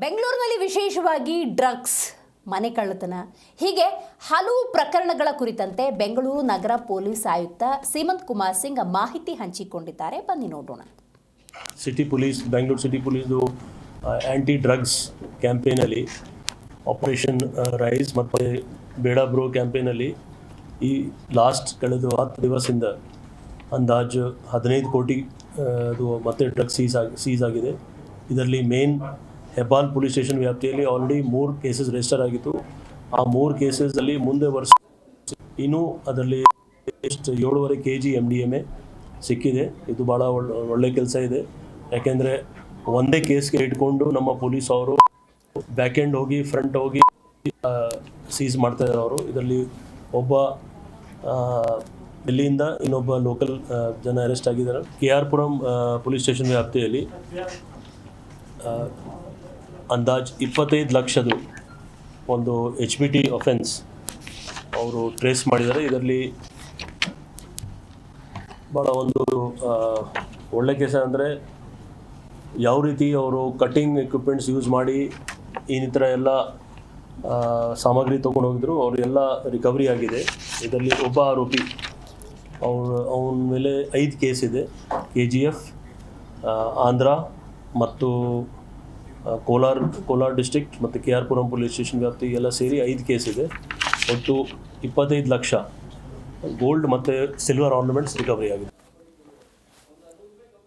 ಬೆಂಗಳೂರಿನಲ್ಲಿ ವಿಶೇಷವಾಗಿ ಡ್ರಗ್ಸ್, ಮನೆ ಕಳ್ಳತನ ಹೀಗೆ ಹಲವು ಪ್ರಕರಣಗಳ ಕುರಿತಂತೆ ಬೆಂಗಳೂರು ನಗರ ಪೊಲೀಸ್ ಆಯುಕ್ತ ಸೀಮಂತ್ ಕುಮಾರ್ ಸಿಂಗ್ ಮಾಹಿತಿ ಹಂಚಿಕೊಂಡಿದ್ದಾರೆ. ಬನ್ನಿ ನೋಡೋಣ. ಸಿಟಿ ಪೊಲೀಸ್, ಬೆಂಗಳೂರು ಸಿಟಿ ಪೊಲೀಸ್ದು ಆ್ಯಂಟಿ ಡ್ರಗ್ಸ್ ಕ್ಯಾಂಪೇನಲ್ಲಿ ಆಪರೇಷನ್ ರೈಸ್ ಮತ್ತು ಬೇಡ ಬ್ರೋ ಕ್ಯಾಂಪೇನಲ್ಲಿ ಈ ಲಾಸ್ಟ್ ಕಳೆದ 10 ದಿವಸದಿಂದ ಅಂದಾಜು 15 ಕೋಟಿ ಅದು ಮತ್ತೆ ಡ್ರಗ್ಸ್ ಸೀಸ್ ಆಗಿದೆ. ಇದರಲ್ಲಿ ಮೇನ್ ಹೆಬ್ಬಾಲ್ ಪೊಲೀಸ್ ಸ್ಟೇಷನ್ ವ್ಯಾಪ್ತಿಯಲ್ಲಿ ಆಲ್ರೆಡಿ 3 ಕೇಸಸ್ ರಿಜಿಸ್ಟರ್ ಆಗಿತ್ತು. ಆ 3 ಕೇಸಸಲ್ಲಿ ಮುಂದೆ ವರ್ಷ ಇನ್ನೂ ಅದರಲ್ಲಿ ಎಷ್ಟು 7.5 kg MDMA ಸಿಕ್ಕಿದೆ. ಇದು ಭಾಳ ಒಳ್ಳೆ ಕೆಲಸ ಇದೆ. ಯಾಕೆಂದರೆ ಒಂದೇ ಕೇಸ್ಗೆ ಇಟ್ಕೊಂಡು ನಮ್ಮ ಪೊಲೀಸ್ ಅವರು ಬ್ಯಾಕ್ ಎಂಡ್ ಹೋಗಿ ಫ್ರಂಟ್ ಹೋಗಿ ಸೀಸ್ ಮಾಡ್ತಾ ಇದ್ದಾರೆ. ಅವರು ಇದರಲ್ಲಿ ಒಬ್ಬ ದಿಲ್ಲಿಯಿಂದ ಇನ್ನೊಬ್ಬ ಲೋಕಲ್ ಜನ ಅರೆಸ್ಟ್ ಆಗಿದ್ದಾರೆ. KR ಪುರಂ ಪೊಲೀಸ್ ಸ್ಟೇಷನ್ ವ್ಯಾಪ್ತಿಯಲ್ಲಿ ಅಂದಾಜು 25 ಲಕ್ಷದು ಒಂದು HBT ಅಫೆನ್ಸ್ ಅವರು ಟ್ರೇಸ್ ಮಾಡಿದ್ದಾರೆ. ಇದರಲ್ಲಿ ಭಾಳ ಒಂದು ಒಳ್ಳೆ ಕೆಲಸ ಅಂದರೆ ಯಾವ ರೀತಿ ಅವರು ಕಟ್ಟಿಂಗ್ ಎಕ್ವಿಪ್ಮೆಂಟ್ಸ್ ಯೂಸ್ ಮಾಡಿ ಈ ಥರ ಎಲ್ಲ ಸಾಮಗ್ರಿ ತೊಗೊಂಡು ಹೋಗಿದ್ರು, ಅವರೆಲ್ಲ ರಿಕವರಿ ಆಗಿದೆ. ಇದರಲ್ಲಿ ಒಬ್ಬ ಆರೋಪಿ ಅವನ ಮೇಲೆ 5 ಕೇಸ್ ಇದೆ. KGF, ಆಂಧ್ರ ಮತ್ತು ಕೋಲಾರ ಡಿಸ್ಟ್ರಿಕ್ಟ್ ಮತ್ತು KR ಪುರಂ ಪೊಲೀಸ್ ಸ್ಟೇಷನ್ ವ್ಯಾಪ್ತಿ ಎಲ್ಲ ಸೇರಿ 5 ಕೇಸ್ ಇದೆ. ಒಟ್ಟು 25 ಲಕ್ಷ ಗೋಲ್ಡ್ ಮತ್ತು ಸಿಲ್ವರ್ ಆರ್ನಮೆಂಟ್ಸ್ ರಿಕವರಿ ಆಗಿದೆ.